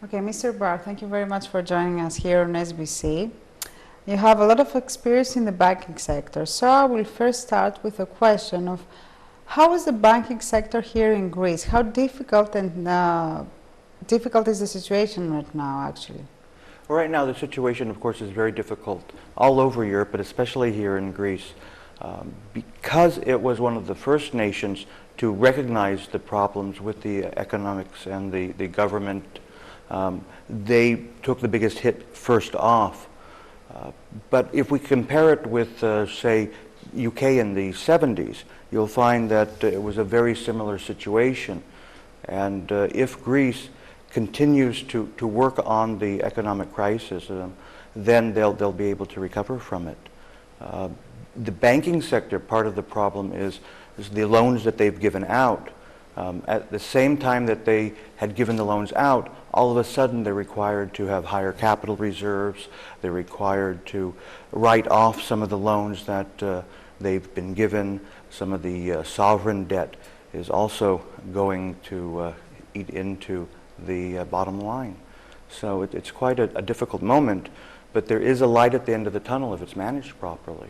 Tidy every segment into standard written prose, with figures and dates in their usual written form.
Okay, Mr. Barr, thank you very much for joining us here on SBC. You have a lot of experience in the banking sector, so I will first start with a question of how is the banking sector here in Greece? How difficult is the situation right now, actually? Well, right now, the situation, of course, is very difficult all over Europe, but especially here in Greece, because it was one of the first nations to recognize the problems with the economics and the government. They took the biggest hit first off. But if we compare it with, say, UK in the 70s, you'll find that it was a very similar situation. And if Greece continues to work on the economic crisis, then they'll be able to recover from it. The banking sector, part of the problem is the loans that they've given out. At the same time that they had given the loans out, all of a sudden they're required to have higher capital reserves. They're required to write off some of the loans that they've been given. Some of the sovereign debt is also going to eat into the bottom line. So it's quite a difficult moment, but there is a light at the end of the tunnel if it's managed properly.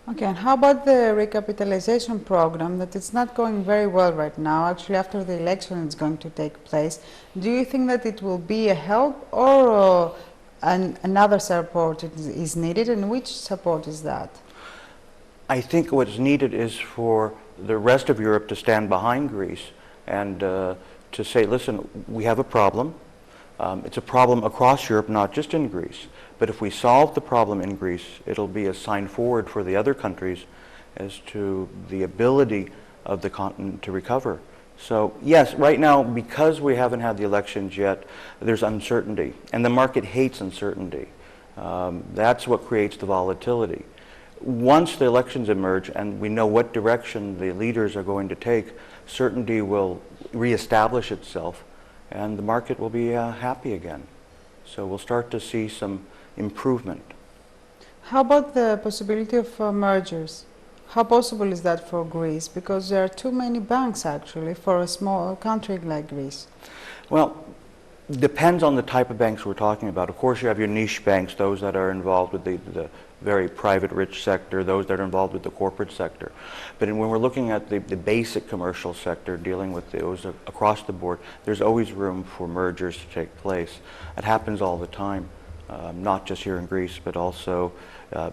Okay, and how about the recapitalization program that it's not going very well right now? Actually, after the election it's going to take place. Do you think that it will be a help or another support is needed, and which support is that? I think what's needed is for the rest of Europe to stand behind Greece and to say, listen, we have a problem. It's a problem across Europe, not just in Greece. But if we solve the problem in Greece, it'll be a sign forward for the other countries as to the ability of the continent to recover. So yes, right now, because we haven't had the elections yet, there's uncertainty. And the market hates uncertainty. That's what creates the volatility. Once the elections emerge and we know what direction the leaders are going to take, certainty will reestablish itself and the market will be happy again. So we'll start to see some improvement. How about the possibility of mergers? How possible is that for Greece? Because there are too many banks actually for a small country like Greece. Well, depends on the type of banks we're talking about. Of course, you have your niche banks, those that are involved with the very private rich sector, those that are involved with the corporate sector. But when we're looking at the basic commercial sector, dealing with those across the board, there's always room for mergers to take place. It happens all the time, not just here in Greece, but also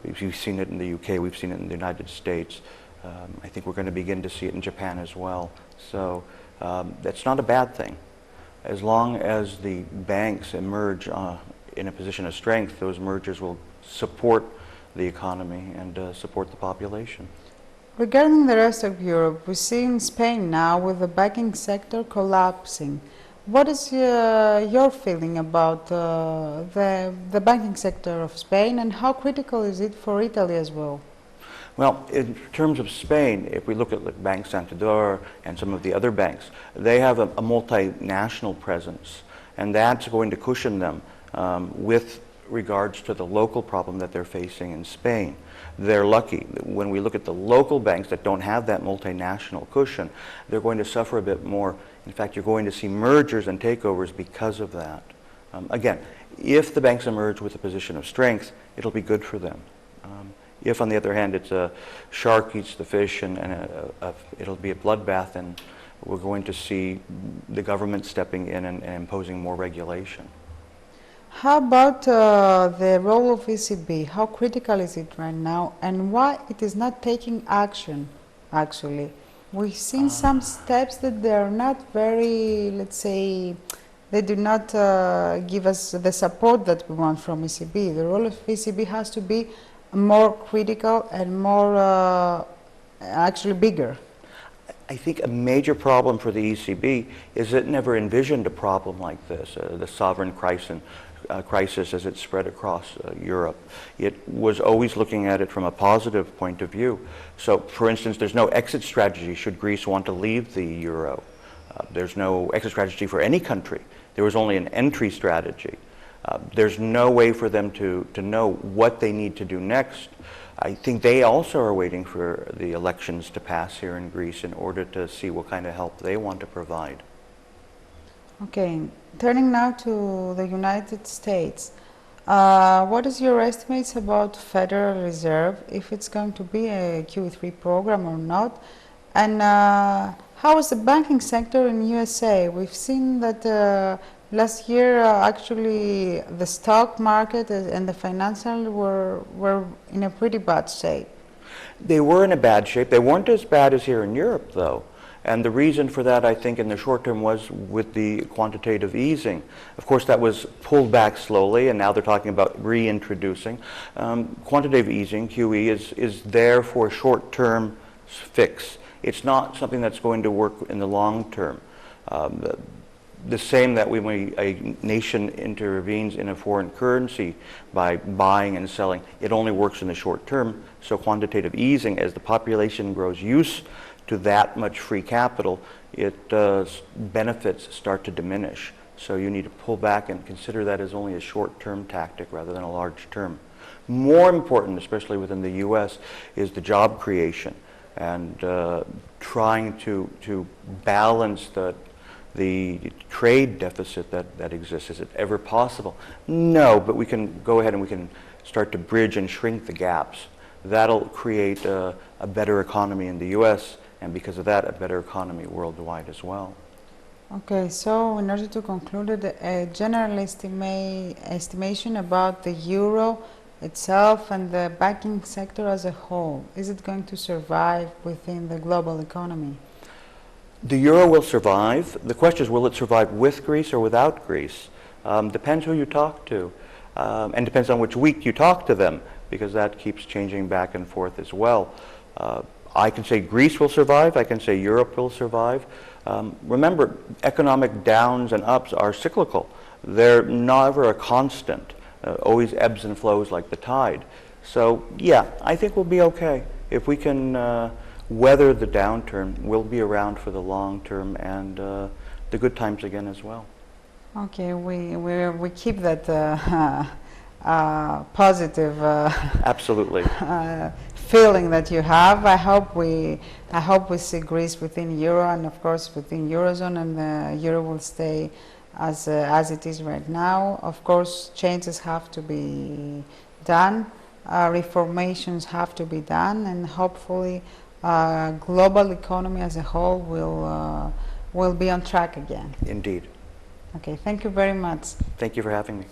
we've seen it in the UK, we've seen it in the United States. I think we're going to begin to see it in Japan as well. So that's not a bad thing. As long as the banks emerge in a position of strength, those mergers will support the economy and support the population. Regarding the rest of Europe, we see in Spain now with the banking sector collapsing. What is your feeling about the banking sector of Spain, and how critical is it for Italy as well? Well, in terms of Spain, if we look at like Bank Santander and some of the other banks, they have a multinational presence, and that's going to cushion them with regards to the local problem that they're facing in Spain. They're lucky. When we look at the local banks that don't have that multinational cushion, they're going to suffer a bit more. In fact, you're going to see mergers and takeovers because of that. Again, if the banks emerge with a position of strength, it'll be good for them. If, on the other hand, it's a shark eats the fish and it'll be a bloodbath, and we're going to see the government stepping in and imposing more regulation. How about the role of ECB? How critical is it right now, and why it is not taking action, actually? We've seen some steps that they are not very, let's say, they do not give us the support that we want from ECB. The role of ECB has to be more critical and more actually bigger. I think a major problem for the ECB is it never envisioned a problem like this, the sovereign crisis as it spread across Europe. It was always looking at it from a positive point of view. So, for instance, there's no exit strategy should Greece want to leave the euro. There's no exit strategy for any country. There was only an entry strategy. There's no way for them to know what they need to do next. I think they also are waiting for the elections to pass here in Greece in order to see what kind of help they want to provide. Okay, turning now to the United States. What is your estimates about Federal Reserve, if it's going to be a QE3 program or not? And how is the banking sector in USA? We've seen that last year actually the stock market and the financial were in a pretty bad shape. They were in a bad shape. They weren't as bad as here in Europe, though. And the reason for that, I think, in the short term was with the quantitative easing. Of course, that was pulled back slowly, and now they're talking about reintroducing. Quantitative easing, QE, is there for a short-term fix. It's not something that's going to work in the long term. The same that when a nation intervenes in a foreign currency by buying and selling, it only works in the short term. So quantitative easing, as the population grows used to that much free capital, benefits start to diminish. So you need to pull back and consider that as only a short-term tactic rather than a large term. More important, especially within the U.S., is the job creation and trying to balance the trade deficit that exists. Is it ever possible? No, but we can go ahead and we can start to bridge and shrink the gaps. That'll create a better economy in the U.S., and because of that, a better economy worldwide as well. Okay, so in order to conclude, a general estimation about the euro itself and the banking sector as a whole, is it going to survive within the global economy? The euro will survive. The question is, will it survive with Greece or without Greece? Depends who you talk to, and depends on which week you talk to them, because that keeps changing back and forth as well. I can say Greece will survive. I can say Europe will survive. Remember, economic downs and ups are cyclical. They're never a constant. Always ebbs and flows like the tide. So yeah, I think we'll be okay. If we can weather the downturn, we'll be around for the long term and the good times again as well. Okay, we keep that positive Absolutely. Feeling that you have. I hope we see Greece within euro and of course within Eurozone, and the euro will stay as it is right now. Of course, changes have to be done, reformations have to be done, and hopefully global economy as a whole will be on track again. Indeed. Okay, thank you very much. Thank you for having me.